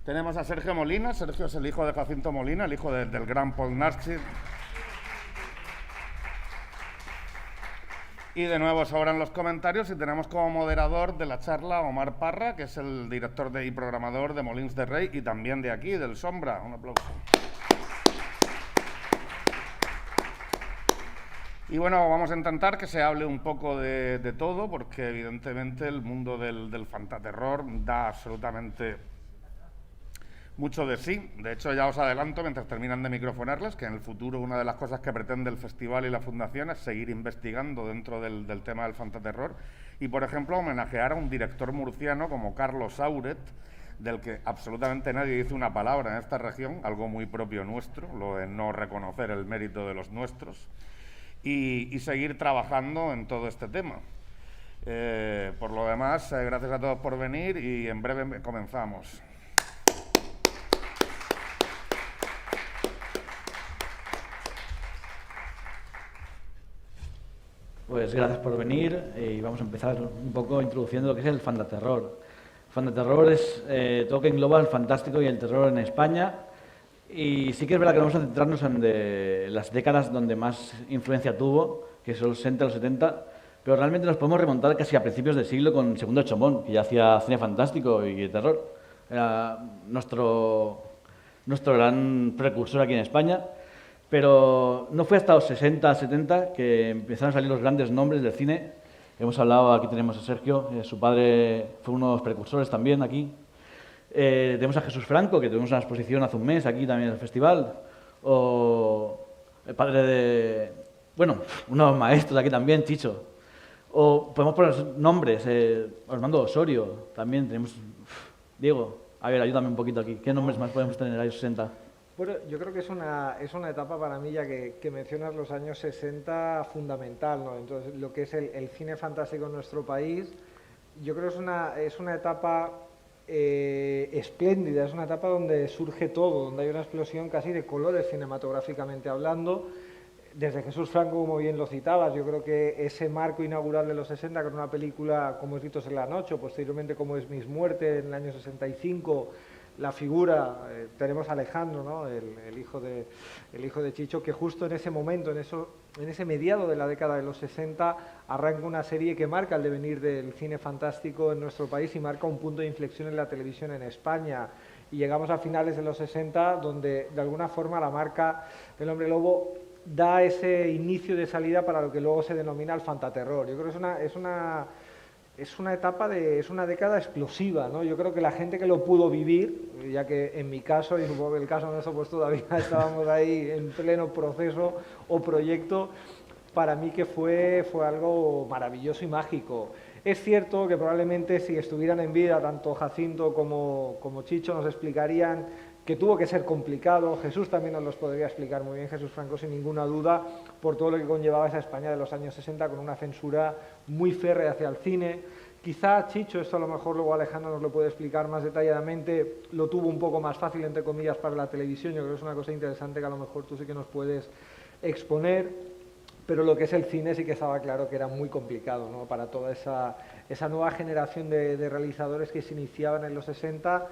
Tenemos a Sergio Molina. Sergio es el hijo de Jacinto Molina, el hijo del gran Paul Naschy. Y de nuevo sobran los comentarios y tenemos como moderador de la charla a Omar Parra, que es el director y programador de Molins de Rey y también de aquí, del Sombra. Un aplauso. Y bueno, vamos a intentar que se hable un poco de todo, porque evidentemente el mundo del fantaterror da absolutamente mucho de sí. De hecho, ya os adelanto, mientras terminan de microfonarles, que en el futuro una de las cosas que pretende el festival y la fundación es seguir investigando dentro del tema del fantaterror y, por ejemplo, homenajear a un director murciano como Carlos Sauret, del que absolutamente nadie dice una palabra en esta región, algo muy propio nuestro, lo de no reconocer el mérito de los nuestros, y seguir trabajando en todo este tema. Por lo demás, gracias a todos por venir y en breve comenzamos. Pues gracias por venir y vamos a empezar un poco introduciendo lo que es el fantaterror. El fantaterror es todo que engloba el fantástico y el terror en España. Y sí que es verdad que vamos a centrarnos en las décadas donde más influencia tuvo, que son los 60, los 70, pero realmente nos podemos remontar casi a principios del siglo con Segundo Chomón, que ya hacía cine fantástico y terror. Era nuestro gran precursor aquí en España, pero no fue hasta los 60, 70 que empezaron a salir los grandes nombres del cine. Hemos hablado, aquí tenemos a Sergio, su padre fue uno de los precursores también aquí. Tenemos a Jesús Franco, que tuvimos una exposición hace un mes aquí también en el festival, o el padre de, bueno, unos maestros aquí también, Chicho, o podemos poner nombres, Armando Osorio, también tenemos, Diego, a ver, ayúdame un poquito aquí, ¿qué nombres más podemos tener en los años 60? Bueno, yo creo que es una etapa para mí, ya que mencionas los años 60, fundamental, ¿no? Entonces, lo que es el cine fantástico en nuestro país, yo creo que es una etapa espléndida, es una etapa donde surge todo, donde hay una explosión casi de colores cinematográficamente hablando. Desde Jesús Franco, como bien lo citabas, yo creo que ese marco inaugural de los 60, con una película como es Ritos en la Noche, o posteriormente como es Mis Muerte en el año 65, la figura, tenemos a Alejandro, ¿no? el hijo de Chicho, que justo en ese momento, en ese mediado de la década de los 60, arranca una serie que marca el devenir del cine fantástico en nuestro país y marca un punto de inflexión en la televisión en España. Y llegamos a finales de los 60, donde de alguna forma la marca del Hombre Lobo da ese inicio de salida para lo que luego se denomina el fantaterror. Yo creo que es una década explosiva, ¿no? Yo creo que la gente que lo pudo vivir, ya que en mi caso, y supongo que el caso nuestro, pues todavía estábamos ahí en pleno proceso o proyecto, para mí que fue algo maravilloso y mágico. Es cierto que probablemente si estuvieran en vida tanto Jacinto como Chicho nos explicarían que tuvo que ser complicado. Jesús también nos los podría explicar muy bien, Jesús Franco, sin ninguna duda, por todo lo que conllevaba esa España de los años 60 con una censura muy férrea hacia el cine. Quizá Chicho, esto a lo mejor luego Alejandro nos lo puede explicar más detalladamente, lo tuvo un poco más fácil, entre comillas, para la televisión. Yo creo que es una cosa interesante que a lo mejor tú sí que nos puedes exponer, pero lo que es el cine sí que estaba claro que era muy complicado, ¿no? Para toda esa nueva generación de realizadores que se iniciaban en los 60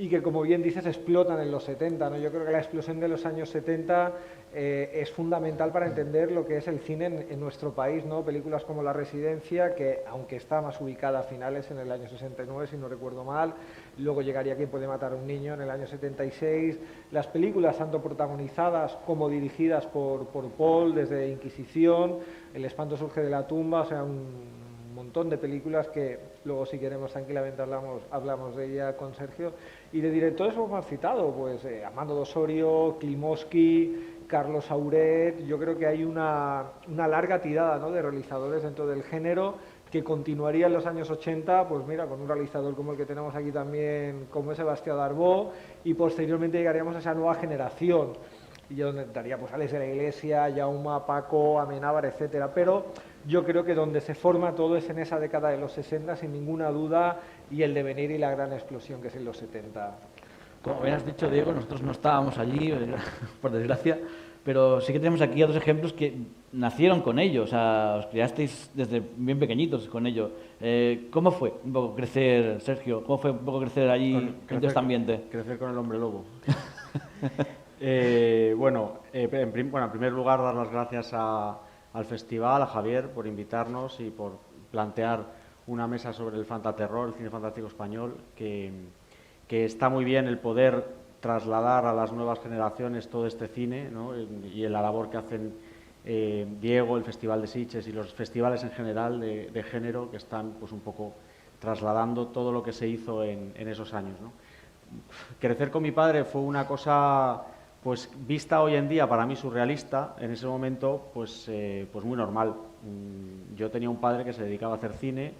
y que, como bien dices, explotan en los 70, ¿no? Yo creo que la explosión de los años 70 es fundamental para entender lo que es el cine en nuestro país, ¿no? Películas como La Residencia, que aunque está más ubicada a finales en el año 69, si no recuerdo mal, luego llegaría Quien puede matar a un niño en el año 76, las películas tanto protagonizadas como dirigidas por Paul, desde Inquisición, El espanto surge de la tumba, o sea, un montón de películas que luego, si queremos, tranquilamente hablamos de ella con Sergio. Y de directores hemos citado, pues Armando Osorio, Klimovsky, Carlos Sauret. Yo creo que hay una larga tirada, ¿no?, de realizadores dentro del género que continuaría en los años 80, pues mira, con un realizador como el que tenemos aquí también, como es Sebastián Darbó, y posteriormente llegaríamos a esa nueva generación, y donde estaría pues Alex de la Iglesia, Jaume, Paco, Amenábar, etcétera. Pero yo creo que donde se forma todo es en esa década de los 60, sin ninguna duda, y el devenir y la gran explosión que es en los 70. Como bien has dicho, Diego, nosotros no estábamos allí, por desgracia, pero sí que tenemos aquí otros ejemplos que nacieron con ello, o sea, os criasteis desde bien pequeñitos con ello. ¿Cómo fue un poco crecer, Sergio? ¿Cómo fue un poco crecer allí en este ambiente? Crecer con el hombre lobo. Bueno, en primer lugar, dar las gracias al festival, a Javier, por invitarnos y por plantear una mesa sobre el fantaterror, el cine fantástico español, que está muy bien el poder trasladar a las nuevas generaciones todo este cine, ¿no? Y la labor que hacen Diego, el Festival de Sitges y los festivales en general de género, que están pues un poco trasladando todo lo que se hizo en esos años, ¿no? Crecer con mi padre fue una cosa, pues vista hoy en día para mí surrealista, en ese momento pues muy normal. Yo tenía un padre que se dedicaba a hacer cine,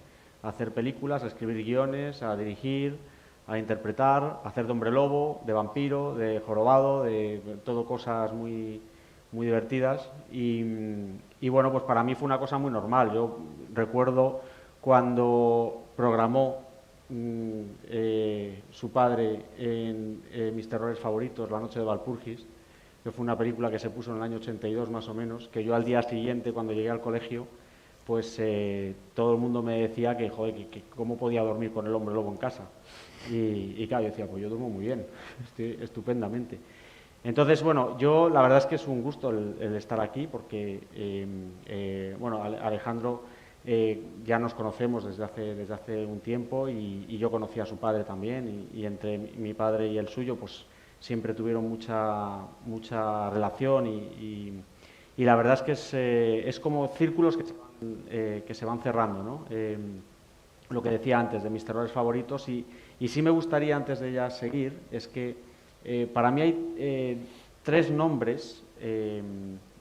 a hacer películas, a escribir guiones, a dirigir, a interpretar, a hacer de hombre lobo, de vampiro, de jorobado, de todo cosas muy, muy divertidas y bueno, pues para mí fue una cosa muy normal. Yo recuerdo cuando programó su padre en Mis terrores favoritos, La noche de Walpurgis, que fue una película que se puso en el año 82 más o menos, que yo al día siguiente, cuando llegué al colegio, pues todo el mundo me decía que, joder, que cómo podía dormir con el hombre lobo en casa. Y claro, yo decía, pues yo duermo muy bien, estoy estupendamente. Entonces, bueno, yo la verdad es que es un gusto el estar aquí porque, bueno, Alejandro ya nos conocemos desde hace un tiempo y yo conocí a su padre también y entre mi padre y el suyo pues siempre tuvieron mucha relación y la verdad es que es como círculos que se van cerrando, ¿no? Lo que decía antes de mis terrores favoritos y sí me gustaría, antes de ya seguir, es que para mí hay tres nombres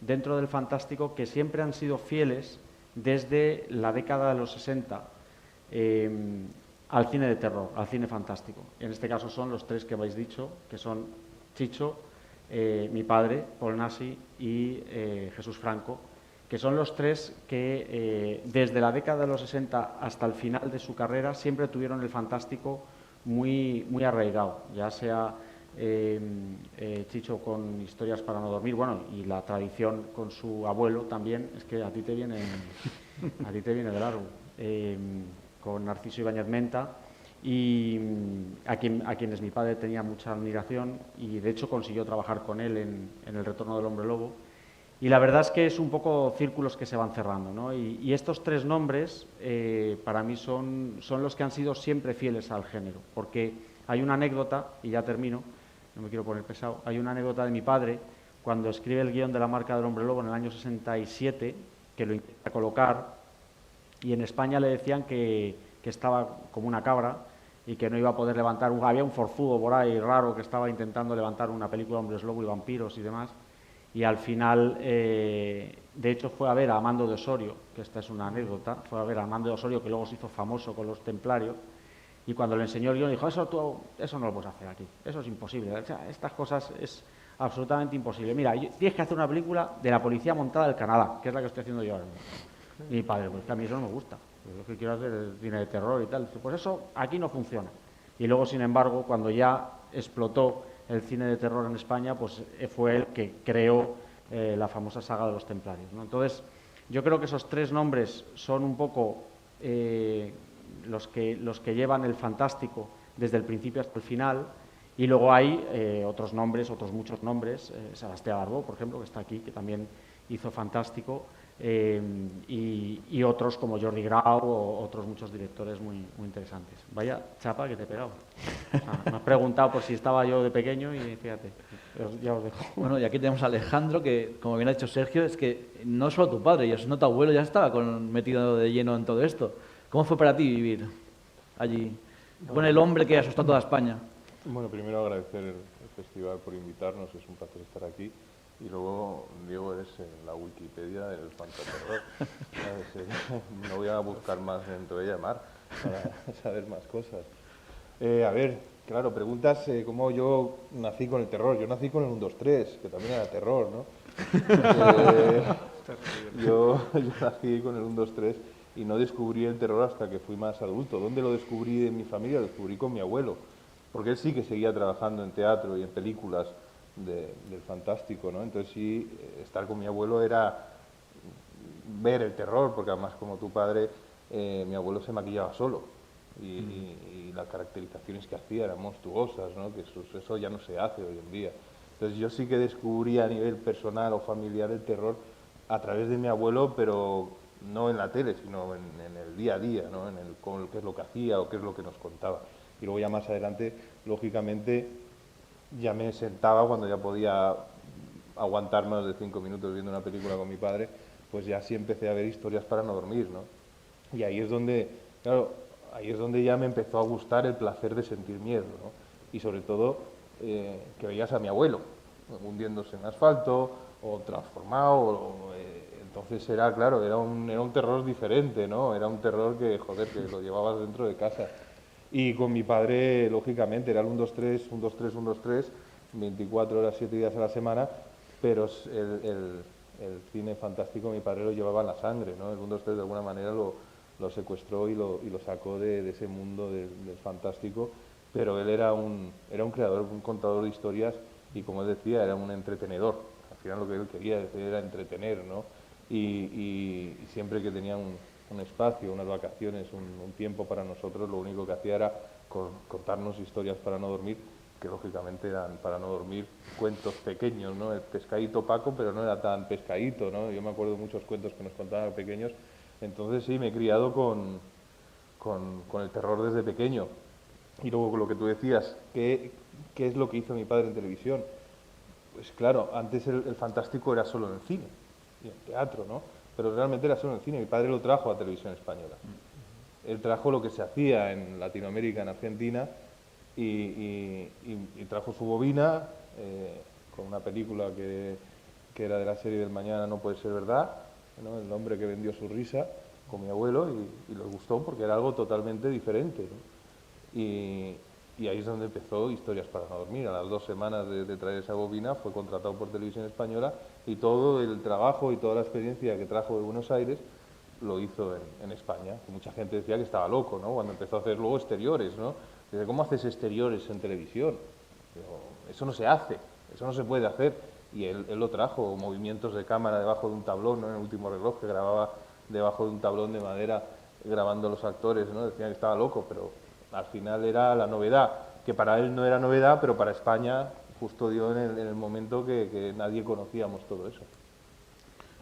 dentro del fantástico que siempre han sido fieles desde la década de los 60 al cine de terror, al cine fantástico. En este caso son los tres que habéis dicho, que son Chicho, mi padre, Paul Naschy y Jesús Franco, que son los tres que desde la década de los 60 hasta el final de su carrera siempre tuvieron el fantástico muy, muy arraigado, ya sea Chicho con Historias para no dormir, bueno, y la tradición con su abuelo también, es que a ti te viene de largo, con Narciso Ibáñez Menta, y a quienes mi padre tenía mucha admiración y de hecho consiguió trabajar con él en El retorno del hombre lobo. Y la verdad es que es un poco círculos que se van cerrando, ¿no? Y estos tres nombres para mí son los que han sido siempre fieles al género, porque hay una anécdota, y ya termino, no me quiero poner pesado, hay una anécdota de mi padre cuando escribe el guión de La marca del hombre lobo en el año 67, que lo intenta colocar, y en España le decían que estaba como una cabra y que no iba a poder levantar, había un forzudo por ahí raro que estaba intentando levantar una película de hombres lobo y vampiros y demás. Y al final, de hecho, fue a ver a Amando de Osorio, que esta es una anécdota, fue a ver a Amando de Osorio, que luego se hizo famoso con los templarios, y cuando le enseñó el guión dijo, eso no lo puedes hacer aquí, eso es imposible, o sea, estas cosas es absolutamente imposible. Mira, tienes que hacer una película de la policía montada del Canadá, que es la que estoy haciendo yo ahora mismo. Y mi padre, pues que a mí eso no me gusta, yo lo que quiero hacer es cine de terror y tal, pues eso aquí no funciona. Y luego, sin embargo, cuando ya explotó el cine de terror en España, pues fue él que creó la famosa saga de los Templarios, ¿no? Entonces, yo creo que esos tres nombres son un poco los que llevan el fantástico desde el principio hasta el final, y luego hay otros nombres, otros muchos nombres, Sebastián Barbó, por ejemplo, que está aquí, que también hizo fantástico, y otros como Jordi Grau o otros muchos directores muy, muy interesantes. Vaya chapa que te he pegado. O sea, me has preguntado por si estaba yo de pequeño y fíjate, ya os dejo. Bueno, y aquí tenemos a Alejandro, que como bien ha dicho Sergio, es que no solo tu padre, sino tu abuelo ya estaba metido de lleno en todo esto. ¿Cómo fue para ti vivir allí con el hombre que asustó a toda España? Bueno, primero agradecer el festival por invitarnos, es un placer estar aquí. Y luego, Diego, eres la Wikipedia del fantaterror. No voy a buscar más dentro de ella, Mar, para saber más cosas. A ver, claro, preguntas cómo yo nací con el terror. Yo nací con el 1, 2, 3, que también era terror, ¿no? Yo nací con el 1, 2, 3 y no descubrí el terror hasta que fui más adulto. ¿Dónde lo descubrí en mi familia? Lo descubrí con mi abuelo, porque él sí que seguía trabajando en teatro y en películas del fantástico, ¿no? Entonces sí, estar con mi abuelo era ver el terror, porque además como tu padre, mi abuelo se maquillaba solo y las caracterizaciones que hacía eran monstruosas, ¿no? Que eso ya no se hace hoy en día. Entonces yo sí que descubrí a nivel personal o familiar el terror a través de mi abuelo, pero no en la tele, sino en el día a día, ¿no? Qué es lo que hacía o qué es lo que nos contaba. Y luego ya más adelante, lógicamente, ya me sentaba cuando ya podía aguantar más de 5 minutos viendo una película con mi padre, pues ya sí empecé a ver historias para no dormir, ¿no? Y ahí es donde, claro, ahí es donde ya me empezó a gustar el placer de sentir miedo, ¿no? Y sobre todo que veías a mi abuelo hundiéndose en asfalto o transformado, entonces era, claro, era un terror diferente, ¿no? Era un terror que, joder, que lo llevabas dentro de casa. Y con mi padre, lógicamente, era el 1, 2, 3, 1, 2, 3, 1, 2, 3, 24 horas, 7 días a la semana, pero el cine fantástico mi padre lo llevaba en la sangre, ¿no? El 1, 2, 3 de alguna manera lo secuestró y lo sacó de ese mundo del fantástico, pero él era un creador, un contador de historias y, como él decía, era un entretenedor. Al final lo que él quería decir era entretener, ¿no? Y siempre que tenía un espacio, unas vacaciones, un tiempo para nosotros, lo único que hacía era contarnos historias para no dormir, que lógicamente eran para no dormir cuentos pequeños, ¿no? El pescadito Paco, pero no era tan pescadito, ¿no? Yo me acuerdo de muchos cuentos que nos contaban pequeños. Entonces sí, me he criado con el terror desde pequeño. Y luego con lo que tú decías, ¿qué es lo que hizo mi padre en televisión? Pues claro, antes el fantástico era solo en el cine y en teatro, ¿no? Pero realmente era solo en el cine. Mi padre lo trajo a Televisión Española. Él trajo lo que se hacía en Latinoamérica, en Argentina, y trajo su bobina con una película que era de la serie del Mañana no puede ser verdad, ¿no? El hombre que vendió su risa, con mi abuelo, y les gustó porque era algo totalmente diferente, ¿no? Y ahí es donde empezó Historias para no dormir. A las 2 semanas de traer esa bobina fue contratado por Televisión Española y todo el trabajo y toda la experiencia que trajo de Buenos Aires lo hizo en España. Que mucha gente decía que estaba loco, ¿no? Cuando empezó a hacer luego exteriores, ¿no? Dice, ¿cómo haces exteriores en televisión? Digo, eso no se hace, eso no se puede hacer. Y él lo trajo, movimientos de cámara debajo de un tablón, ¿no? En El último reloj, que grababa debajo de un tablón de madera grabando a los actores, ¿no? Decían que estaba loco, pero al final era la novedad, que para él no era novedad, pero para España justo dio en el momento que nadie conocíamos todo eso.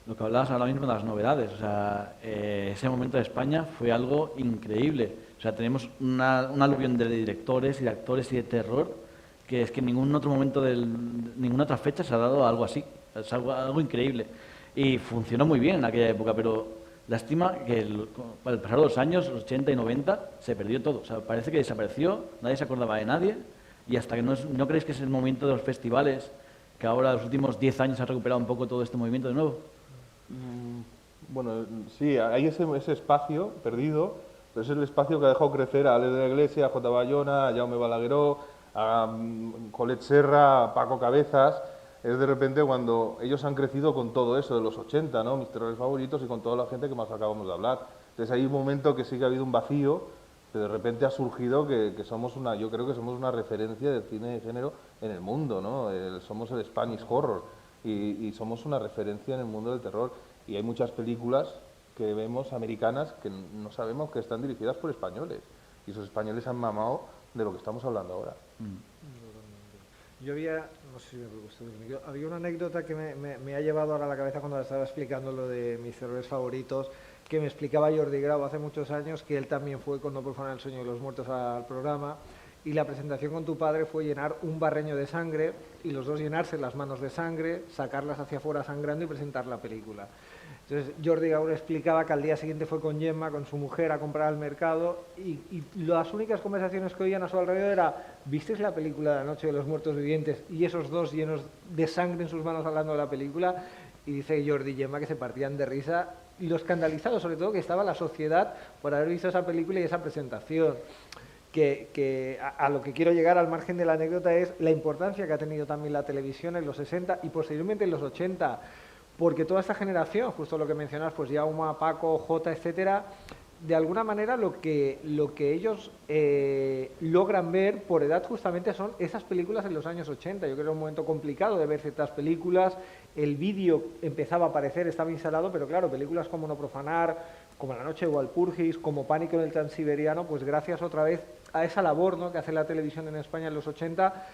Lo que hablabas ahora mismo de las novedades, o sea, ese momento de España fue algo increíble. O sea, tenemos un aluvión de directores y de actores y de terror que es que en ningún otro momento, ninguna otra fecha se ha dado algo así. Es algo increíble. Y funcionó muy bien en aquella época, pero lástima que al pasar los años, los 80 y 90, se perdió todo. O sea, parece que desapareció, nadie se acordaba de nadie, y hasta que ¿no creéis que es el momento de los festivales, que ahora los últimos 10 años ha recuperado un poco todo este movimiento de nuevo? Bueno, sí, hay ese espacio perdido, pero es el espacio que ha dejado crecer a Alex de la Iglesia, a J. Bayona, a Jaume Balagueró, a Colette Serra, a Paco Cabezas. Es de repente cuando ellos han crecido con todo eso de los 80, ¿no? Mis terrores favoritos, y con toda la gente que más acabamos de hablar. Entonces hay un momento que sí que ha habido un vacío, que de repente ha surgido que somos yo creo que somos una referencia del cine de género en el mundo, ¿no? Somos el Spanish Horror y somos una referencia en el mundo del terror. Y hay muchas películas que vemos americanas que no sabemos que están dirigidas por españoles. Y esos españoles han mamado de lo que estamos hablando ahora. Yo no sé si me gustó el micro, había una anécdota que me ha llevado ahora a la cabeza cuando estaba explicando lo de mis terrores favoritos, que me explicaba Jordi Grau hace muchos años, que él también fue con No profana el sueño de los muertos al programa, y la presentación con tu padre fue llenar un barreño de sangre y los dos llenarse las manos de sangre, sacarlas hacia afuera sangrando y presentar la película. Entonces Jordi Grau explicaba que al día siguiente fue con Gemma, con su mujer, a comprar al mercado, y las únicas conversaciones que oían a su alrededor era: ¿visteis la película de La noche de los muertos vivientes? Y esos dos llenos de sangre en sus manos hablando de la película. Y dice Jordi y Gemma que se partían de risa, y lo escandalizado sobre todo que estaba la sociedad por haber visto esa película y esa presentación. Que a lo que quiero llegar, al margen de la anécdota, es la importancia que ha tenido también la televisión en los 60 y posteriormente en los 80, porque toda esta generación, justo lo que mencionas, pues Jaume, Paco, Jota, etcétera, de alguna manera lo que ellos logran ver por edad justamente son esas películas en los años 80. Yo creo que era un momento complicado de ver ciertas películas, el vídeo empezaba a aparecer, estaba instalado, pero claro, películas como No Profanar, como La Noche de Walpurgis, como Pánico en el Transiberiano, pues gracias otra vez a esa labor, ¿no?, que hace la televisión en España en los 80,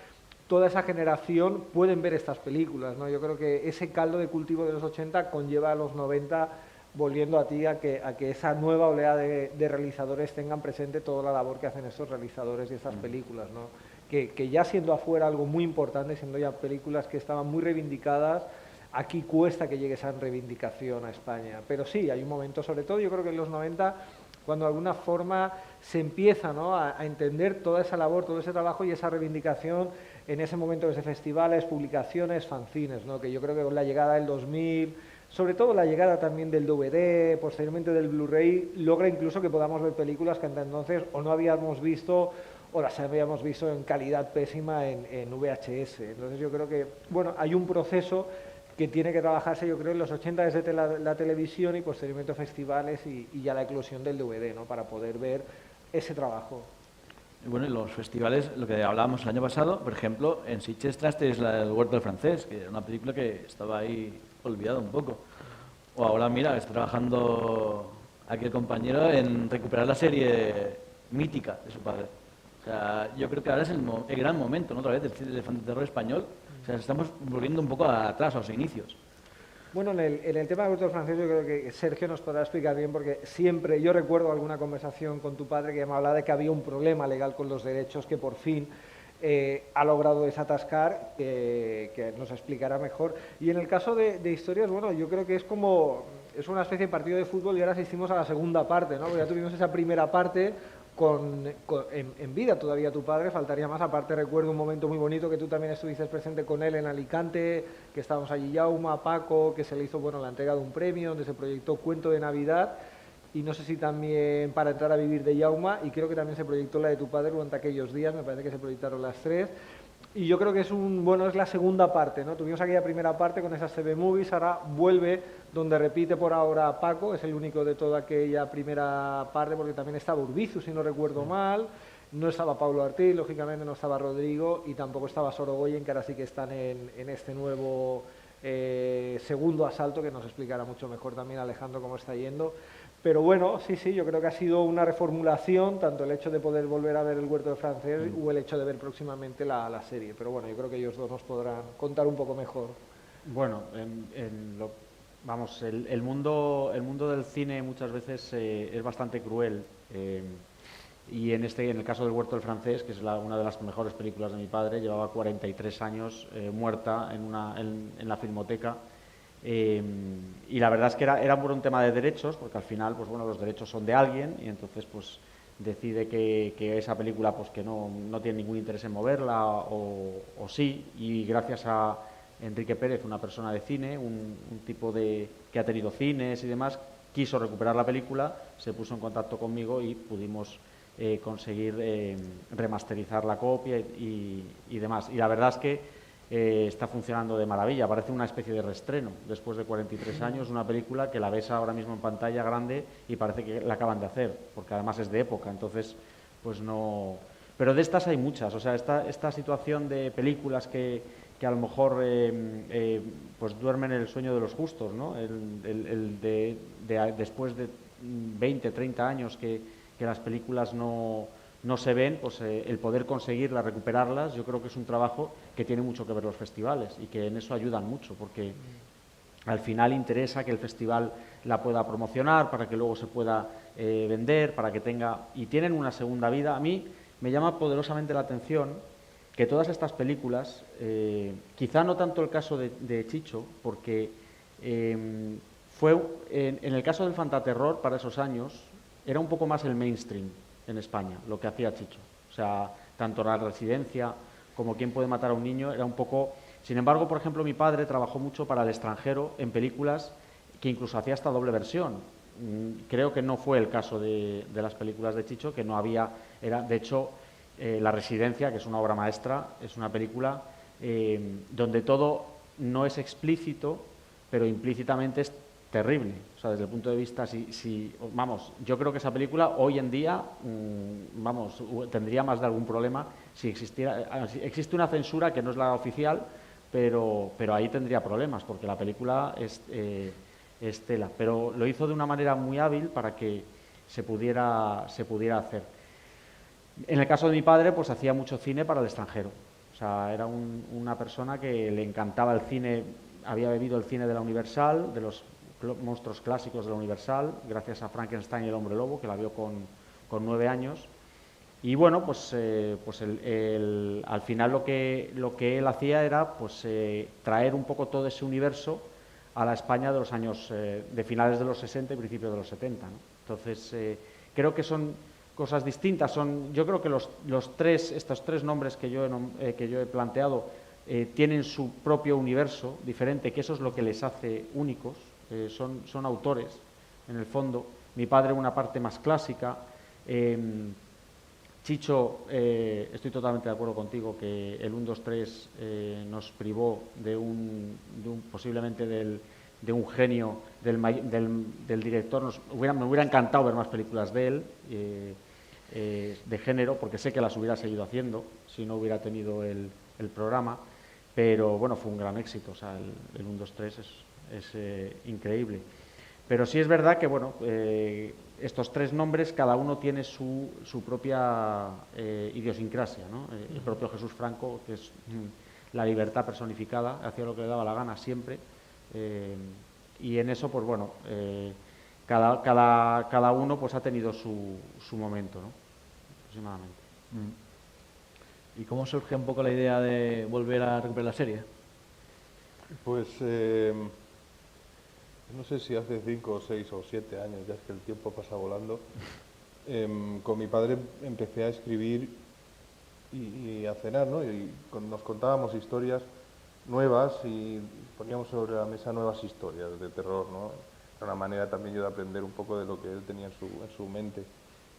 toda esa generación pueden ver estas películas, ¿no? Yo creo que ese caldo de cultivo de los 80 conlleva a los 90, volviendo a ti, a que esa nueva oleada de realizadores tengan presente toda la labor que hacen estos realizadores y estas películas, ¿no? Que ya siendo afuera algo muy importante, siendo ya películas que estaban muy reivindicadas, aquí cuesta que llegue esa reivindicación a España. Pero sí, hay un momento, sobre todo yo creo que en los 90, cuando de alguna forma se empieza, ¿no?, a entender toda esa labor, todo ese trabajo y esa reivindicación en ese momento desde festivales, publicaciones, fanzines, ¿no?, que yo creo que con la llegada del 2000, sobre todo la llegada también del DVD, posteriormente del Blu-ray, logra incluso que podamos ver películas que hasta entonces o no habíamos visto o las habíamos visto en calidad pésima en VHS. Entonces yo creo que, bueno, hay un proceso que tiene que trabajarse, yo creo, en los 80 desde la televisión y posteriormente festivales y ya la eclosión del DVD, ¿no?, para poder ver ese trabajo. Bueno, y los festivales, lo que hablábamos el año pasado, por ejemplo, en Sitges trasteis El Huerto del Francés, que era una película que estaba ahí olvidada un poco. O ahora, mira, está trabajando aquí el compañero en recuperar la serie mítica de su padre. O sea, yo creo que ahora es el gran momento, ¿no?, otra vez, del cine de fantaterror español. O sea, estamos volviendo un poco atrás, a los inicios. Bueno, en el tema del Huerto del Francés yo creo que Sergio nos podrá explicar bien, porque siempre, yo recuerdo alguna conversación con tu padre que me hablaba de que había un problema legal con los derechos que por fin ha logrado desatascar, que nos explicará mejor. Y en el caso de historias, bueno, yo creo que es una especie de partido de fútbol y ahora asistimos a la segunda parte, ¿no? Porque ya tuvimos esa primera parte en vida todavía tu padre, faltaría más. Aparte recuerdo un momento muy bonito que tú también estuviste presente con él en Alicante, que estábamos allí, Jauma, Paco, que se le hizo, bueno, la entrega de un premio donde se proyectó Cuento de Navidad, y no sé si también Para entrar a vivir de Jauma, y creo que también se proyectó la de tu padre durante aquellos días, me parece que se proyectaron las tres. Y yo creo que es la segunda parte, ¿no? Tuvimos aquella primera parte con esas TV Movies, ahora vuelve donde repite por ahora Paco, es el único de toda aquella primera parte, porque también estaba Urbizu, si no recuerdo mal, no estaba Pablo Artiz, lógicamente no estaba Rodrigo, y tampoco estaba Sorogoyen, que ahora sí que están en este nuevo segundo asalto, que nos explicará mucho mejor también Alejandro cómo está yendo. Pero bueno, sí, yo creo que ha sido una reformulación, tanto el hecho de poder volver a ver El Huerto del Francés o el hecho de ver próximamente la serie. Pero bueno, yo creo que ellos dos nos podrán contar un poco mejor. Bueno, el mundo del cine muchas veces es bastante cruel. Y en el caso del Huerto del Francés, que es una de las mejores películas de mi padre, llevaba 43 años muerta en la Filmoteca. Y la verdad es que era por un tema de derechos, porque al final, pues bueno, los derechos son de alguien y entonces pues decide que esa película pues que no tiene ningún interés en moverla o sí, y gracias a Enrique Pérez, una persona de cine, un tipo que ha tenido cines y demás, quiso recuperar la película, se puso en contacto conmigo y pudimos conseguir remasterizar la copia y demás. Y la verdad es que está funcionando de maravilla, parece una especie de reestreno después de 43 años, una película que la ves ahora mismo en pantalla grande y parece que la acaban de hacer, porque además es de época, entonces pues no... Pero de estas hay muchas, o sea, esta situación de películas que a lo mejor pues duermen el sueño de los justos, ¿no? Después de 20, 30 años que las películas no se ven, pues el poder conseguirlas, recuperarlas, yo creo que es un trabajo que tiene mucho que ver los festivales y que en eso ayudan mucho, porque al final interesa que el festival la pueda promocionar para que luego se pueda vender, para que tenga... y tienen una segunda vida. A mí me llama poderosamente la atención que todas estas películas, quizá no tanto el caso de Chicho, porque fue en el caso del fantaterror para esos años era un poco más el mainstream en España, lo que hacía Chicho. O sea, tanto La Residencia como Quién puede matar a un niño era un poco... Sin embargo, por ejemplo, mi padre trabajó mucho para el extranjero en películas que incluso hacía esta doble versión. Creo que no fue el caso de las películas de Chicho, que no había... de hecho, La Residencia, que es una obra maestra, es una película donde todo no es explícito, pero implícitamente terrible. O sea, desde el punto de vista, vamos, yo creo que esa película hoy en día, vamos, tendría más de algún problema si existiera. Existe una censura que no es la oficial, pero ahí tendría problemas, porque la película es tela. Pero lo hizo de una manera muy hábil para que se pudiera hacer. En el caso de mi padre, pues hacía mucho cine para el extranjero. O sea, era una persona que le encantaba el cine, había bebido el cine de la Universal, de los monstruos clásicos de la Universal, gracias a Frankenstein y el Hombre Lobo, que la vio con 9 años. Y bueno, pues al final lo que él hacía era pues traer un poco todo ese universo a la España de los años, de finales de los 60 y principios de los 70, ¿no? Entonces, creo que son cosas distintas. Yo creo que estos tres nombres que yo he planteado tienen su propio universo diferente, que eso es lo que les hace únicos. Son autores, en el fondo. Mi padre una parte más clásica. Chicho, estoy totalmente de acuerdo contigo que el 1, 2, 3 nos privó posiblemente de un genio del director. Me hubiera encantado ver más películas de él, de género, porque sé que las hubiera seguido haciendo si no hubiera tenido el programa, pero bueno, fue un gran éxito. O sea, el 1, 2, 3 es increíble. Pero sí es verdad que, bueno, estos tres nombres, cada uno tiene su propia idiosincrasia, ¿no? El propio Jesús Franco, que es la libertad personificada, hacía lo que le daba la gana siempre, y en eso, pues bueno, cada uno pues ha tenido su momento, ¿no? Aproximadamente. ¿Y cómo surge un poco la idea de volver a recuperar la serie? Pues no sé si hace 5 o 6 o 7 años, ya es que el tiempo pasa volando, con mi padre empecé a escribir y a cenar, ¿no? Y nos contábamos historias nuevas y poníamos sobre la mesa nuevas historias de terror, ¿no? Era una manera también yo de aprender un poco de lo que él tenía en su mente.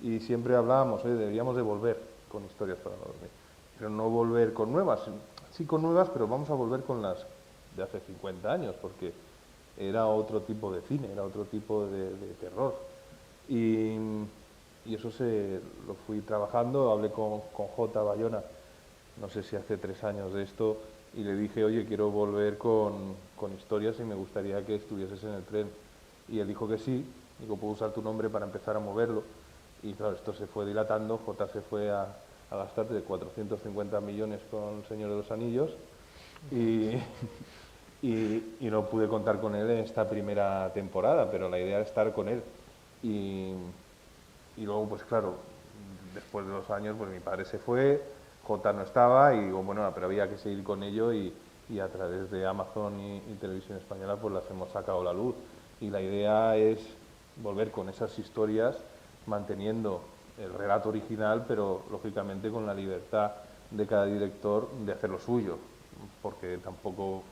Y siempre hablábamos, deberíamos de volver con historias para no dormir, pero no volver con nuevas, sí con nuevas, pero vamos a volver con las de hace 50 años, porque era otro tipo de cine, era otro tipo de terror. Y eso lo fui trabajando, hablé con J. Bayona, no sé si hace 3 años de esto, y le dije, oye, quiero volver con historias y me gustaría que estuvieses en el tren. Y él dijo que sí, digo, puedo usar tu nombre para empezar a moverlo. Y claro, esto se fue dilatando, J se fue a gastar de 450 millones con El Señor de los Anillos, y no pude contar con él en esta primera temporada, pero la idea era estar con él. Y luego, pues claro, después de los años, pues mi padre se fue, J no estaba, y digo, bueno, pero había que seguir con ello, y a través de Amazon y Televisión Española, pues las hemos sacado a la luz. Y la idea es volver con esas historias, manteniendo el relato original, pero lógicamente con la libertad de cada director de hacer lo suyo, porque tampoco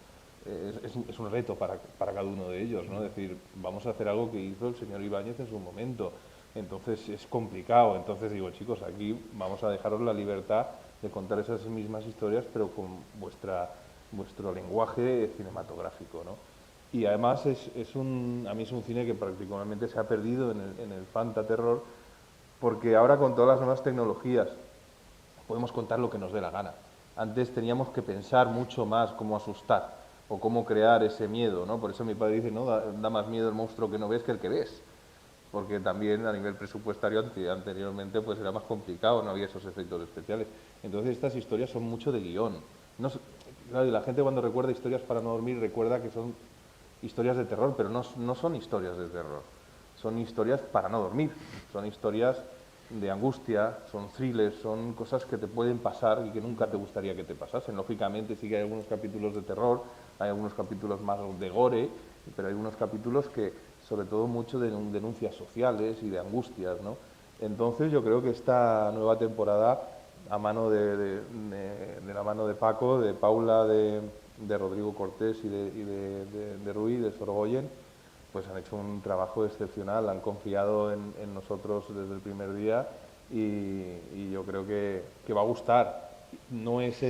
es un reto para cada uno de ellos, ¿no? Es decir, vamos a hacer algo que hizo el señor Ibáñez en su momento, entonces es complicado. Entonces digo, chicos, aquí vamos a dejaros la libertad de contar esas mismas historias, pero con vuestro lenguaje cinematográfico, ¿no? Y además a mí es un cine que particularmente se ha perdido en el fantaterror, porque ahora con todas las nuevas tecnologías podemos contar lo que nos dé la gana. Antes teníamos que pensar mucho más cómo asustar o cómo crear ese miedo, ¿no? Por eso mi padre dice, no, da más miedo el monstruo que no ves que el que ves, porque también a nivel presupuestario anteriormente pues era más complicado, no había esos efectos especiales. Entonces estas historias son mucho de guión. Claro, y la gente cuando recuerda historias para no dormir recuerda que son historias de terror, pero no son historias de terror, son historias para no dormir, son historias de angustia, son thrillers, son cosas que te pueden pasar y que nunca te gustaría que te pasasen. Lógicamente sí que hay algunos capítulos de terror, hay algunos capítulos más de gore, pero hay algunos capítulos que, sobre todo, mucho de denuncias sociales y de angustias, ¿no? Entonces yo creo que esta nueva temporada, a mano de la mano de Paco, de Paula, de Rodrigo Cortés y de Rui, de Sorogoyen, pues han hecho un trabajo excepcional, han confiado en nosotros desde el primer día, y yo creo que va a gustar. No es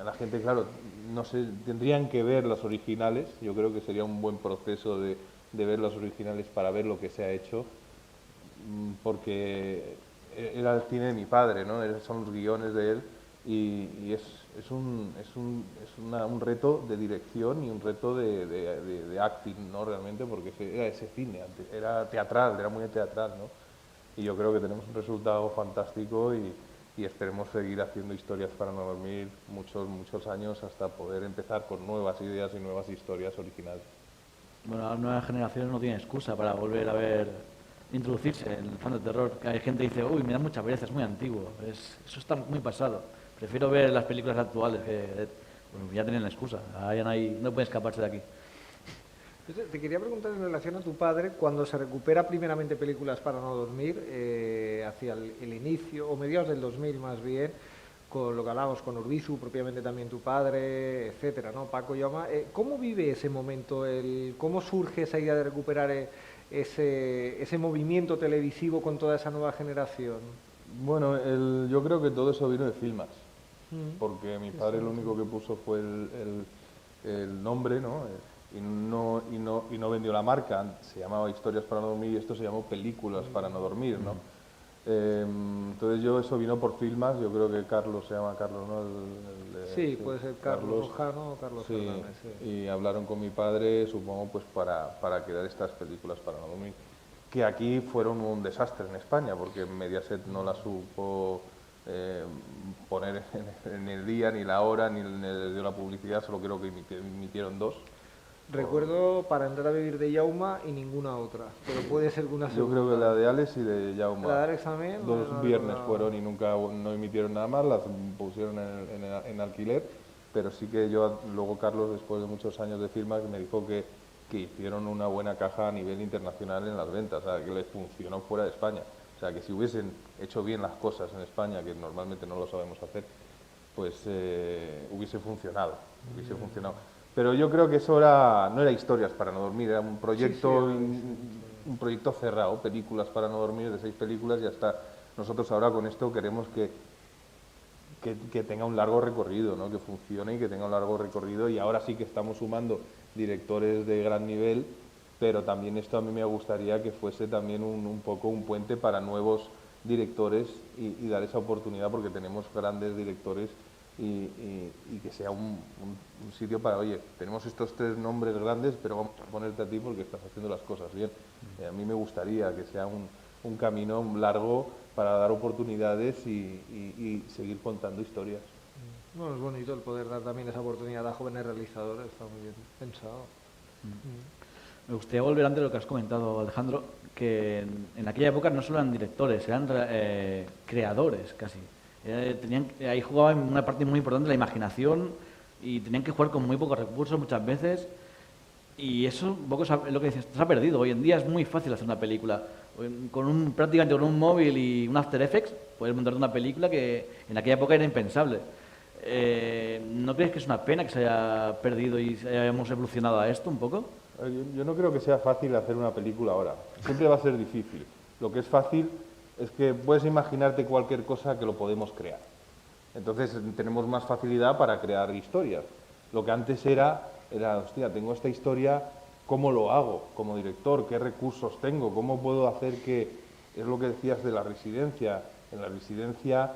la gente, claro, no sé, tendrían que ver las originales. Yo creo que sería un buen proceso de ver las originales para ver lo que se ha hecho, porque era el cine de mi padre, ¿no? Son los guiones de él y es un reto de dirección y un reto de acting, ¿no? Realmente, porque era ese cine, era teatral, era muy teatral, ¿no? Y yo creo que tenemos un resultado fantástico y esperemos seguir haciendo historias para no dormir muchos años hasta poder empezar con nuevas ideas y nuevas historias originales. Bueno, las nuevas generaciones no tienen excusa para volver a ver, introducirse en el fan de terror. Que hay gente que dice, uy, me da mucha pereza, es muy antiguo, eso está muy pasado. Prefiero ver las películas actuales que pues ya tienen la excusa, ahí no pueden escaparse de aquí. Te quería preguntar en relación a tu padre, cuando se recupera primeramente películas para no dormir, hacia el inicio, o mediados del 2000 más bien, con lo que hablábamos con Urbizu, propiamente también tu padre, etcétera, ¿no? Paco Lloma, ¿cómo vive ese momento? ¿Cómo surge esa idea de recuperar ese movimiento televisivo con toda esa nueva generación? Bueno, yo creo que todo eso vino de Filmas, porque mi padre lo único que puso fue el nombre, ¿no? Y no vendió la marca. Se llamaba Historias para no dormir y esto se llamó Películas para no dormir, ¿no? Entonces eso vino por Filmas. Yo creo que Carlos, se llama Carlos, ¿no? Sí, puede ser Carlos Ojano o Carlos sí, Fernández. Sí. Y hablaron con mi padre, supongo, pues para crear estas Películas para no dormir, que aquí fueron un desastre en España, porque Mediaset no la supo poner en el día, ni la hora, ni le dio la publicidad. Solo creo que emitieron 2. Recuerdo Para entrar a vivir de Yauma y ninguna otra, pero puede ser que una Yo segunda. creo que la de Alex y de Jaume. ¿La de Alex también? 2 viernes fueron y nunca no emitieron nada más, las pusieron en alquiler, pero sí que luego Carlos, después de muchos años de firma, me dijo que hicieron una buena caja a nivel internacional en las ventas, o sea, que les funcionó fuera de España. O sea, que si hubiesen hecho bien las cosas en España, que normalmente no lo sabemos hacer, pues hubiese funcionado. Pero yo creo que eso no era Historias para no dormir, era un proyecto, un proyecto cerrado, Películas para no dormir, de 6 películas, y ya está. Nosotros ahora con esto queremos que tenga un largo recorrido, ¿no? Que funcione y que tenga un largo recorrido, y ahora sí que estamos sumando directores de gran nivel, pero también esto a mí me gustaría que fuese también un poco un puente para nuevos directores y dar esa oportunidad, porque tenemos grandes directores y que sea un sitio para, oye, tenemos estos 3 nombres grandes, pero vamos a ponerte a ti porque estás haciendo las cosas bien. A mí me gustaría que sea un camino largo para dar oportunidades y seguir contando historias. Bueno, es bonito el poder dar también esa oportunidad a jóvenes realizadores, está muy bien pensado. Me gustaría volver antes de lo que has comentado, Alejandro, que en aquella época no solo eran directores, eran creadores casi. Ahí jugaba una parte muy importante la imaginación y tenían que jugar con muy pocos recursos muchas veces, y eso un poco es lo que dices, se ha perdido. Hoy en día es muy fácil hacer una película prácticamente con un móvil y un After Effects puedes montar una película que en aquella época era impensable. ¿No crees que es una pena que se haya perdido y hayamos evolucionado a esto un poco? Yo no creo que sea fácil hacer una película ahora, siempre va a ser difícil. Lo que es fácil es que puedes imaginarte cualquier cosa que lo podemos crear. Entonces tenemos más facilidad para crear historias. Lo que antes era, hostia, tengo esta historia, ¿cómo lo hago como director? ¿Qué recursos tengo? ¿Cómo puedo hacer que...? Es lo que decías de la residencia. En la residencia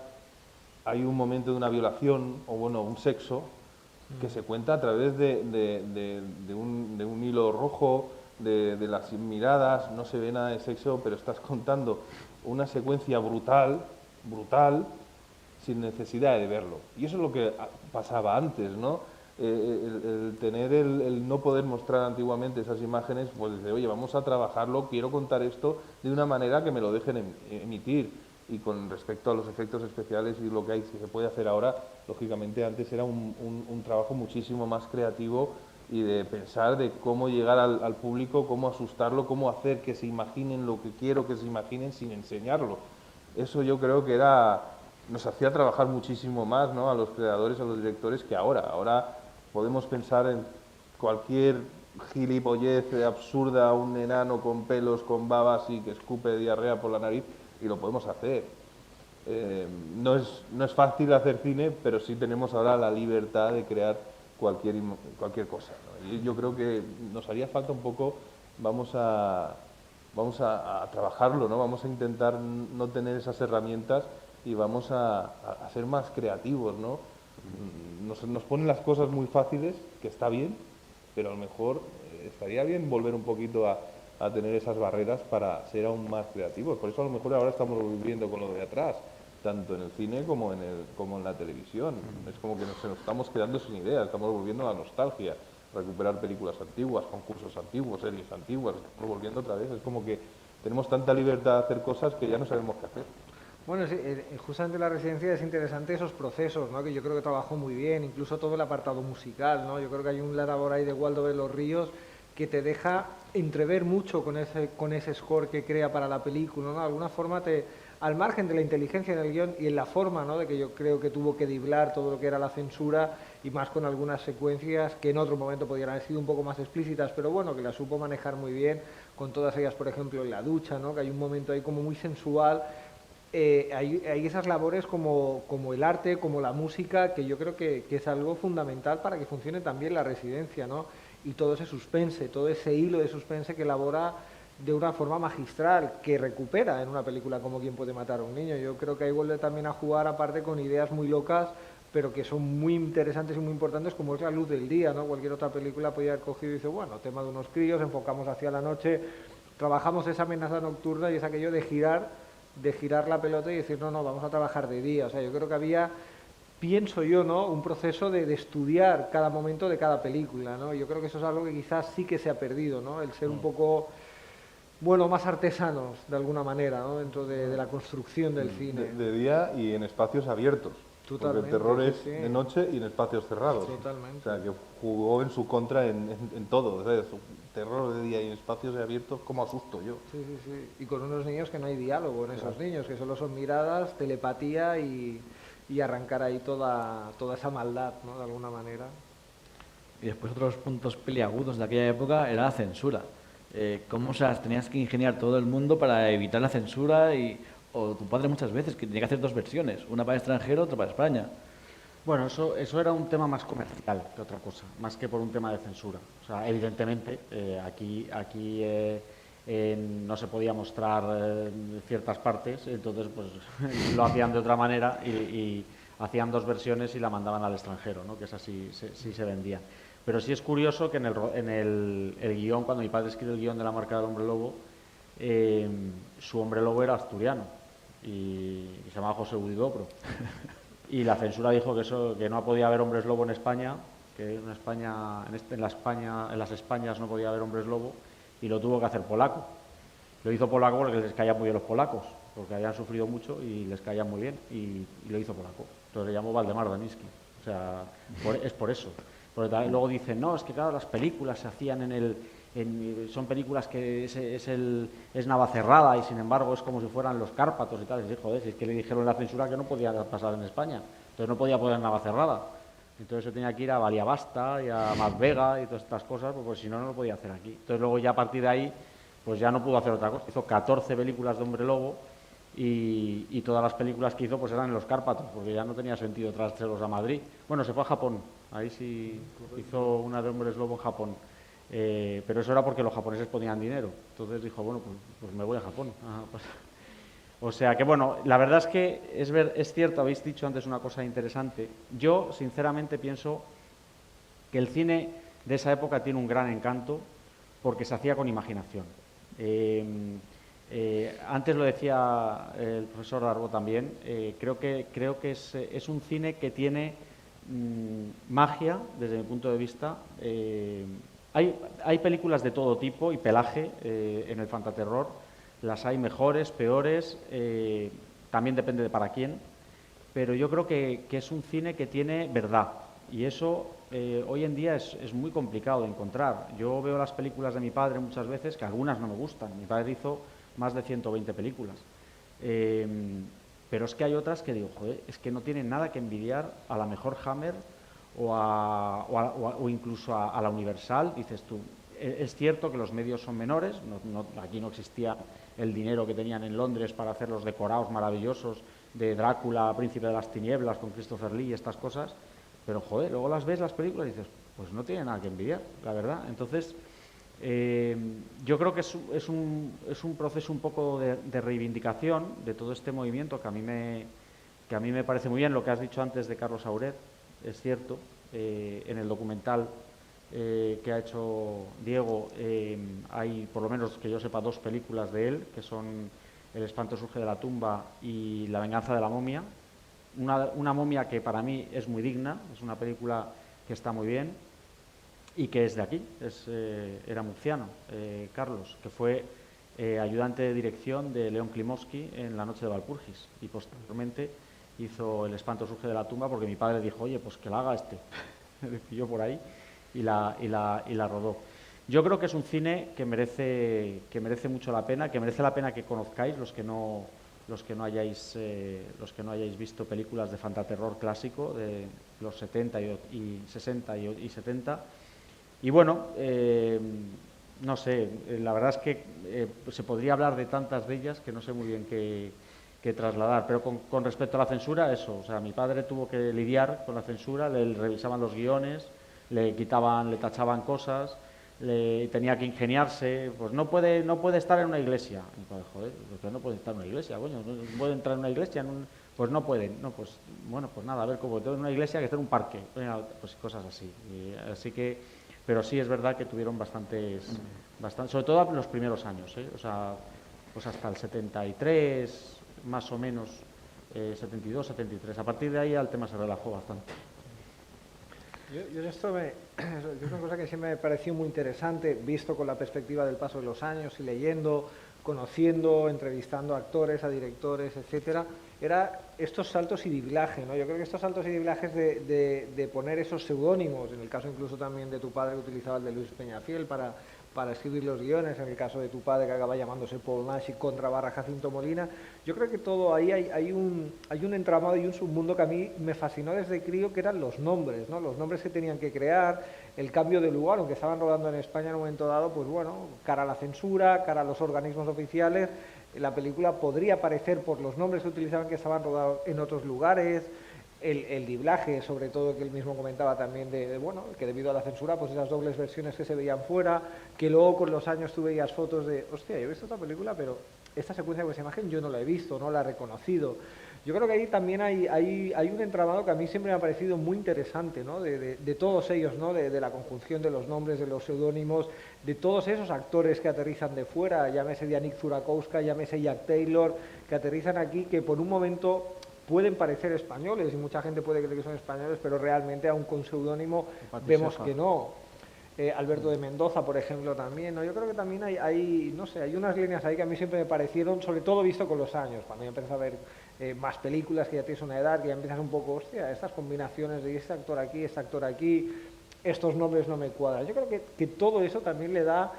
hay un momento de una violación, o bueno, un sexo, que se cuenta a través de un hilo rojo, de las miradas. No se ve nada de sexo, pero estás contando una secuencia brutal, sin necesidad de verlo. Y eso es lo que pasaba antes, ¿no? El no poder mostrar antiguamente esas imágenes, pues de, oye, vamos a trabajarlo, quiero contar esto de una manera que me lo dejen emitir. Y con respecto a los efectos especiales y lo que hay, si se puede hacer ahora, lógicamente antes era un trabajo muchísimo más creativo y de pensar de cómo llegar al público, cómo asustarlo, cómo hacer que se imaginen lo que quiero que se imaginen sin enseñarlo. Eso yo creo que nos hacía trabajar muchísimo más, ¿no? A los creadores, a los directores, que ahora. Ahora podemos pensar en cualquier gilipollez absurda, un enano con pelos, con babas y que escupe diarrea por la nariz, y lo podemos hacer. no es fácil hacer cine, pero sí tenemos ahora la libertad de crear cualquier cosa, ¿no? Y yo creo que nos haría falta un poco, vamos a trabajarlo, ¿no? Vamos a intentar no tener esas herramientas y vamos a ser más creativos, ¿no? Nos ponen las cosas muy fáciles, que está bien, pero a lo mejor estaría bien volver un poquito a tener esas barreras para ser aún más creativos. Por eso a lo mejor ahora estamos viviendo con lo de atrás, tanto en el cine como en la televisión. Es como que nos estamos quedando sin ideas, estamos volviendo a la nostalgia, recuperar películas antiguas, concursos antiguos, series antiguas, estamos volviendo otra vez. Es como que tenemos tanta libertad de hacer cosas que ya no sabemos qué hacer. Bueno, sí, justamente la residencia es interesante esos procesos, ¿no? Que yo creo que trabajó muy bien, incluso todo el apartado musical, ¿no? Yo creo que hay un labor ahí de Waldo de los Ríos que te deja entrever mucho con ese score que crea para la película, ¿no? De alguna forma al margen de la inteligencia en el guión y en la forma, ¿no? De que yo creo que tuvo que driblar todo lo que era la censura y más con algunas secuencias que en otro momento podrían haber sido un poco más explícitas, pero bueno, que la supo manejar muy bien, con todas ellas, por ejemplo, en la ducha, ¿no? Que hay un momento ahí como muy sensual. Hay esas labores como el arte, como la música, que yo creo que es algo fundamental para que funcione también la residencia, ¿no? Y todo ese suspense, todo ese hilo de suspense que elabora de una forma magistral, que recupera en una película como Quién puede matar a un niño. Yo creo que ahí vuelve también a jugar, aparte, con ideas muy locas, pero que son muy interesantes y muy importantes, como es La luz del día, ¿no? Cualquier otra película podría haber cogido y dice, bueno, tema de unos críos, enfocamos hacia la noche, trabajamos esa amenaza nocturna y es aquello de girar la pelota y decir, no, vamos a trabajar de día. O sea, yo creo que había, pienso yo, ¿no? Un proceso de estudiar cada momento de cada película, ¿no? Yo creo que eso es algo que quizás sí que se ha perdido, ¿no? El ser un poco, bueno, más artesanos, de alguna manera, ¿no? Dentro de la construcción del cine. De día y en espacios abiertos. Totalmente, porque el terror es sí. de noche y en espacios cerrados. Totalmente. O sea, que jugó en su contra en todo. ¿Sabes? Terror de día y en espacios abiertos, ¿cómo asusto yo? Sí. Y con unos niños que no hay diálogo en esos niños, que solo son miradas, telepatía y arrancar ahí toda esa maldad, ¿no? De alguna manera. Y después otros puntos peliagudos de aquella época era la censura. ¿Cómo se las tenías que ingeniar todo el mundo para evitar la censura? O tu padre muchas veces, que tenía que hacer dos versiones, una para el extranjero, otra para España. Bueno, eso era un tema más comercial que otra cosa, más que por un tema de censura. O sea, evidentemente, aquí no se podía mostrar ciertas partes, entonces pues lo hacían de otra manera y hacían dos versiones y la mandaban al extranjero, ¿no? Que esa sí se vendía. Pero sí es curioso que en el guión, cuando mi padre escribió el guión de La marca del hombre lobo, su hombre lobo era asturiano y se llamaba José Udidobro. Y la censura dijo que no podía haber hombres lobo en España, que en las Españas no podía haber hombres lobo, y lo tuvo que hacer polaco. Lo hizo polaco porque les caían muy bien los polacos, porque habían sufrido mucho y les caían muy bien, y lo hizo polaco. Entonces le llamó Waldemar Daniski. O sea, es por eso. Porque luego dicen, no, es que claro, las películas se hacían son películas que es Navacerrada y sin embargo es como si fueran los Cárpatos y tal. Y dije, joder, si es que le dijeron en la censura que no podía pasar en España, entonces no podía poner Navacerrada. Entonces yo tenía que ir a Valiabasta y a Más Vega y todas estas cosas, porque si no, no lo podía hacer aquí. Entonces luego ya a partir de ahí, pues ya no pudo hacer otra cosa. Hizo 14 películas de Hombre Lobo y todas las películas que hizo pues eran en los Cárpatos, porque ya no tenía sentido traérselos a Madrid. Bueno, se fue a Japón, ahí sí hizo una de Hombres Lobo en Japón. Pero eso era porque los japoneses ponían dinero. Entonces dijo, bueno, pues me voy a Japón. Pues. O sea que, bueno, la verdad es que es cierto, habéis dicho antes una cosa interesante. Yo, sinceramente, pienso que el cine de esa época tiene un gran encanto porque se hacía con imaginación. Antes lo decía el profesor Darbo también, creo que es un cine que tiene magia, desde mi punto de vista. Hay películas de todo tipo y pelaje en el fantaterror, las hay mejores, peores, también depende de para quién, pero yo creo que es un cine que tiene verdad y eso hoy en día es muy complicado de encontrar. Yo veo las películas de mi padre muchas veces, que algunas no me gustan, mi padre hizo más de 120 películas, pero es que hay otras que digo, joder, es que no tienen nada que envidiar a la mejor Hammer o incluso a la Universal. Dices tú, es cierto que los medios son menores, aquí no existía el dinero que tenían en Londres para hacer los decorados maravillosos de Drácula, Príncipe de las Tinieblas, con Christopher Lee y estas cosas, pero joder, luego las ves las películas y dices, pues no tiene nada que envidiar, la verdad. Entonces, yo creo que es un proceso un poco de reivindicación de todo este movimiento que a mí me parece muy bien. Lo que has dicho antes de Carlos Auret es cierto. En el documental que ha hecho Diego hay, por lo menos que yo sepa, 2 películas de él, que son El espanto surge de la tumba y La venganza de la momia. Una momia que para mí es muy digna, es una película que está muy bien y que es de aquí, era murciano, Carlos, que fue ayudante de dirección de León Klimovsky en La noche de Walpurgis y posteriormente hizo El espanto surge de la tumba porque mi padre dijo, oye, pues que la haga este, decidió por ahí y la rodó. Yo creo que es un cine que merece mucho la pena, que merece la pena que conozcáis los que no hayáis visto películas de fantaterror clásico de los 70 y 60 y 70. Y bueno, no sé, la verdad es que se podría hablar de tantas de ellas que no sé muy bien qué trasladar, pero con respecto a la censura, eso, o sea, mi padre tuvo que lidiar con la censura, le revisaban los guiones, le tachaban cosas, tenía que ingeniarse, pues no puede estar en una iglesia. Y pues, joder, ¿por qué no puede estar en una iglesia, coño? ¿No puede entrar en una iglesia? Pues no pueden, no, pues bueno, pues nada, a ver, como en una iglesia que está en un parque, pues cosas así. Así que, pero sí es verdad que tuvieron bastante, sobre todo en los primeros años, o sea, pues hasta el 73, más o menos, 72, 73. A partir de ahí el tema se relajó bastante. Yo esto es una cosa que siempre me pareció muy interesante, visto con la perspectiva del paso de los años y leyendo, conociendo, entrevistando a actores, a directores, etcétera, era estos saltos y diblaje, ¿no? Yo creo que estos saltos y diblajes de poner esos seudónimos, en el caso incluso también de tu padre que utilizaba el de Luis Peñafiel para escribir los guiones, en el caso de tu padre que acaba llamándose Paul Nash y / Jacinto Molina, yo creo que todo ahí hay un entramado y un submundo que a mí me fascinó desde crío, que eran los nombres, ¿no? Los nombres que tenían que crear, el cambio de lugar, aunque estaban rodando en España en un momento dado, pues bueno, cara a la censura, cara a los organismos oficiales, la película podría parecer por los nombres que utilizaban que estaban rodados en otros lugares. El diblaje, sobre todo, que él mismo comentaba también, bueno, que debido a la censura, pues esas dobles versiones que se veían fuera, que luego con los años tú veías fotos de, hostia, yo he visto esta película, pero esta secuencia con esa imagen yo no la he visto, no la he reconocido. Yo creo que ahí también hay un entramado que a mí siempre me ha parecido muy interesante, ¿no? De todos ellos, ¿no? De la conjunción de los nombres, de los seudónimos, de todos esos actores que aterrizan de fuera, llámese Yannick Zurakowska, llámese Jack Taylor, que aterrizan aquí, que por un momento pueden parecer españoles y mucha gente puede creer que son españoles, pero realmente aún con seudónimo vemos que no. Alberto de Mendoza, por ejemplo, también, ¿no? Yo creo que también hay unas líneas ahí que a mí siempre me parecieron, sobre todo visto con los años, cuando yo empecé a ver más películas, que ya tienes una edad, que ya empiezas un poco, hostia, estas combinaciones de este actor aquí, estos nombres no me cuadran. Yo creo que todo eso también le da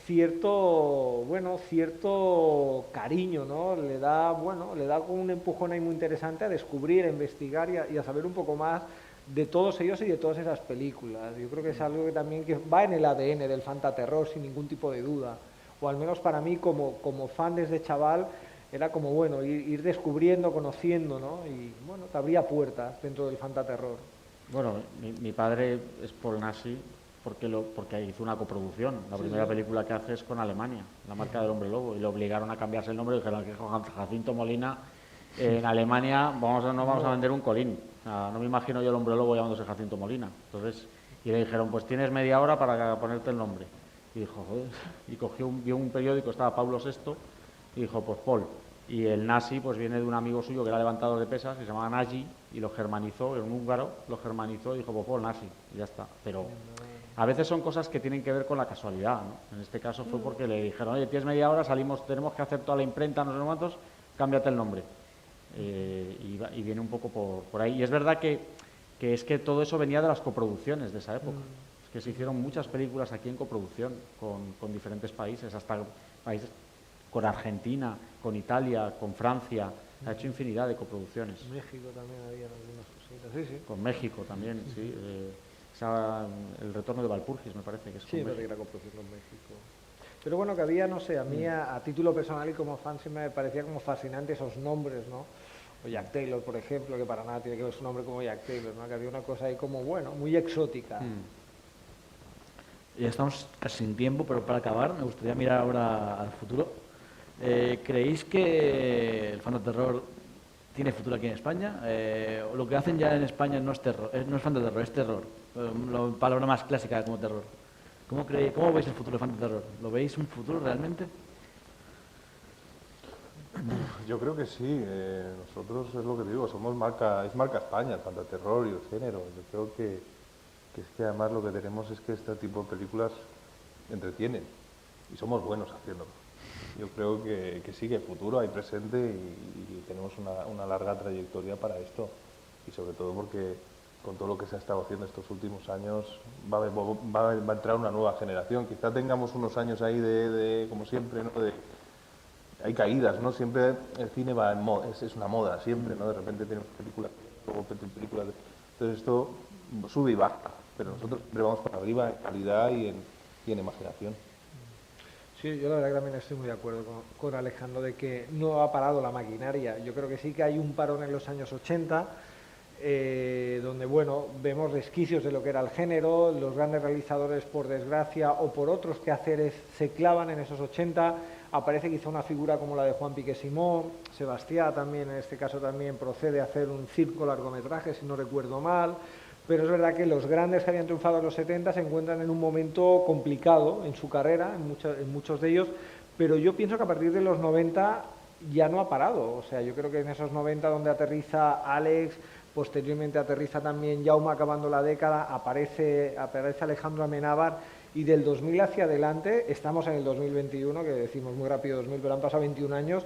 cierto cariño, ¿no? Le da un empujón ahí muy interesante a descubrir, a investigar y a saber un poco más de todos ellos y de todas esas películas. Yo creo que es algo que también que va en el ADN del fantaterror sin ningún tipo de duda, o al menos para mí como fan desde chaval era como, bueno, ir descubriendo, conociendo, ¿no? Y bueno, te abría puertas dentro del fantaterror. Bueno, mi padre es Paul Nashi porque hizo una coproducción. La primera película que hace es con Alemania, La marca del hombre lobo, y le obligaron a cambiarse el nombre y dijeron que Jacinto Molina en Alemania no vamos a vender un colín. O sea, no me imagino yo el hombre lobo llamándose Jacinto Molina. Entonces, y le dijeron, pues tienes media hora para ponerte el nombre. Y dijo, joder, y vio un periódico, estaba Pablo VI, y dijo, pues Paul. Y el Nashi pues viene de un amigo suyo que era levantador de pesas, que se llamaba Nagy, y lo germanizó, era un húngaro, lo germanizó y dijo, pues Paul Nashi, y ya está. Pero a veces son cosas que tienen que ver con la casualidad, ¿no? En este caso fue porque le dijeron, oye, tienes media hora, salimos, tenemos que hacer toda la imprenta, no sé cuántos, cámbiate el nombre. Y viene un poco por ahí. Y es verdad que es que todo eso venía de las coproducciones de esa época. Es que se hicieron muchas películas aquí en coproducción con diferentes países, hasta países con Argentina, con Italia, con Francia. Ha hecho infinidad de coproducciones. México también había algunas cositas, sí. Con México también, sí. El retorno de Walpurgis, me parece que es sí, con México. era coproducción con México. Pero bueno, que había, no sé, a mí a título personal y como fan siempre me parecía como fascinante esos nombres, ¿no? O Jack Taylor, por ejemplo, que para nada tiene que ver su nombre como Jack Taylor, ¿no? Que había una cosa ahí como, bueno, muy exótica. Ya estamos casi sin tiempo, pero para acabar me gustaría mirar ahora al futuro. ¿Creéis que el fantaterror tiene futuro aquí en España? ¿O lo que hacen ya en España no es terror, no es fantaterror, es terror? La palabra más clásica como terror. ¿Cómo veis el futuro del fantaterror? ¿Lo veis un futuro realmente? Yo creo que sí. Nosotros, es lo que digo, es marca España, el fantaterror y el género. Yo creo que es que además lo que tenemos es que este tipo de películas entretienen y somos buenos haciéndolo. Yo creo que sí, que el futuro hay presente y tenemos una larga trayectoria para esto, y sobre todo porque con todo lo que se ha estado haciendo estos últimos años va a entrar una nueva generación. Quizá tengamos unos años ahí de como siempre, ¿no? Hay caídas, ¿no? Siempre el cine va es una moda, siempre, ¿no? De repente tenemos películas, luego películas. Entonces esto sube y baja, pero nosotros siempre vamos para arriba en calidad y en imaginación. Sí, yo la verdad que también estoy muy de acuerdo con Alejandro de que no ha parado la maquinaria. Yo creo que sí que hay un parón en los años 80, donde, bueno, vemos resquicios de lo que era el género, los grandes realizadores, por desgracia, o por otros quehaceres, se clavan en esos 80, aparece quizá una figura como la de Juan Piqué Simón, Sebastián también, en este caso también procede a hacer un circo largometraje, si no recuerdo mal. Pero es verdad que los grandes que habían triunfado en los 70 se encuentran en un momento complicado en su carrera, en muchos de ellos, pero yo pienso que a partir de los 90 ya no ha parado. O sea, yo creo que en esos 90 donde aterriza Alex, posteriormente aterriza también Jaume acabando la década, aparece Alejandro Amenábar, y del 2000 hacia adelante, estamos en el 2021, que decimos muy rápido 2000, pero han pasado 21 años,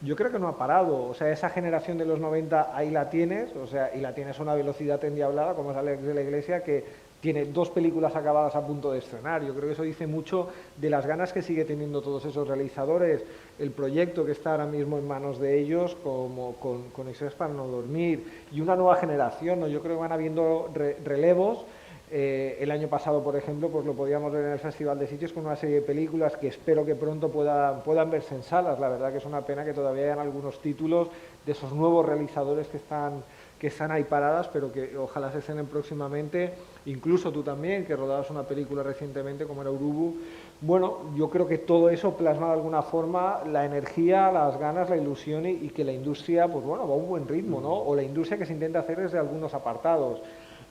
yo creo que no ha parado. O sea, esa generación de los 90 ahí la tienes, o sea, y la tienes a una velocidad endiablada, como es Alex de la Iglesia, que tiene 2 películas acabadas a punto de estrenar. Yo creo que eso dice mucho de las ganas que sigue teniendo todos esos realizadores, el proyecto que está ahora mismo en manos de ellos, como con Express para no dormir, y una nueva generación, ¿no? Yo creo que van habiendo relevos. El año pasado, por ejemplo, pues lo podíamos ver en el Festival de Sitges con una serie de películas que espero que pronto puedan verse en salas. La verdad que es una pena que todavía hayan algunos títulos de esos nuevos realizadores que están ahí paradas, pero que ojalá se estrenen próximamente. Incluso tú también, que rodabas una película recientemente como era Urubu. Bueno, yo creo que todo eso plasma de alguna forma la energía, las ganas, la ilusión y que la industria, pues bueno, va a un buen ritmo, ¿no? O la industria que se intenta hacer desde algunos apartados.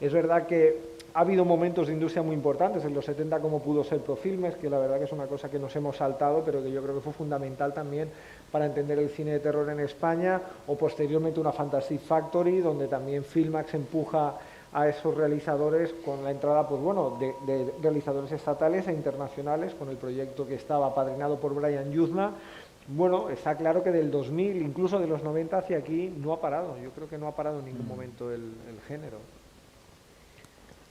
Es verdad que ha habido momentos de industria muy importantes, en los 70 como pudo ser Profilmes, que la verdad que es una cosa que nos hemos saltado, pero que yo creo que fue fundamental también para entender el cine de terror en España, o posteriormente una Fantastic Factory, donde también Filmax empuja a esos realizadores con la entrada, pues bueno, de realizadores estatales e internacionales, con el proyecto que estaba apadrinado por Brian Yuzna. Bueno, está claro que del 2000, incluso de los 90 hacia aquí, no ha parado. Yo creo que no ha parado en ningún momento el género.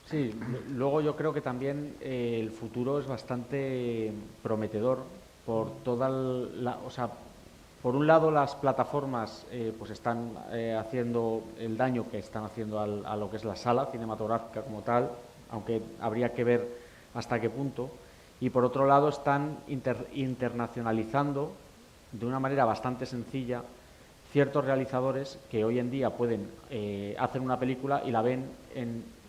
Sí, luego yo creo que también el futuro es bastante prometedor por o sea, por un lado las plataformas pues están haciendo el daño que están haciendo a lo que es la sala cinematográfica como tal, aunque habría que ver hasta qué punto, y por otro lado están internacionalizando de una manera bastante sencilla ciertos realizadores que hoy en día pueden hacer una película y la ven en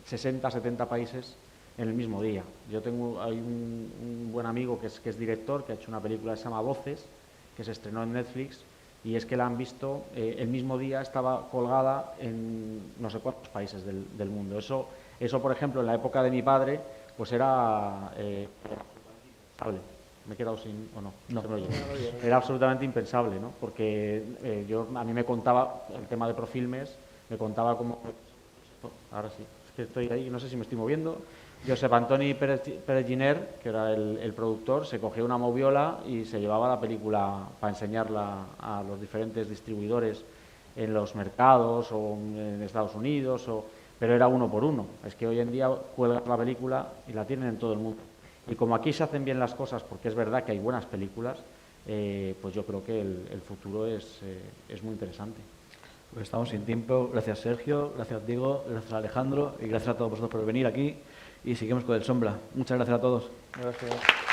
60, 70 países en el mismo día. Hay un buen amigo que es director, que ha hecho una película que se llama Voces, que se estrenó en Netflix, y es que la han visto el mismo día, estaba colgada en no sé cuántos países del mundo. Eso, por ejemplo, en la época de mi padre, pues era impensable. ¿Me he quedado sin o no? No. Era absolutamente impensable, ¿no? Porque a mí me contaba el tema de Profilmes, me contaba cómo... Ahora sí, es que estoy ahí, no sé si me estoy moviendo. Josep Antoni Pérez Giner, que era el productor, se cogió una moviola y se llevaba la película para enseñarla a los diferentes distribuidores en los mercados o en Estados Unidos, pero era uno por uno. Es que hoy en día cuelgas la película y la tienen en todo el mundo. Y como aquí se hacen bien las cosas, porque es verdad que hay buenas películas, pues yo creo que el futuro es muy interesante. Pues estamos sin tiempo. Gracias, Sergio, gracias, Diego, gracias, Alejandro, y gracias a todos vosotros por venir aquí, y seguimos con el Sombra. Muchas gracias a todos. Gracias.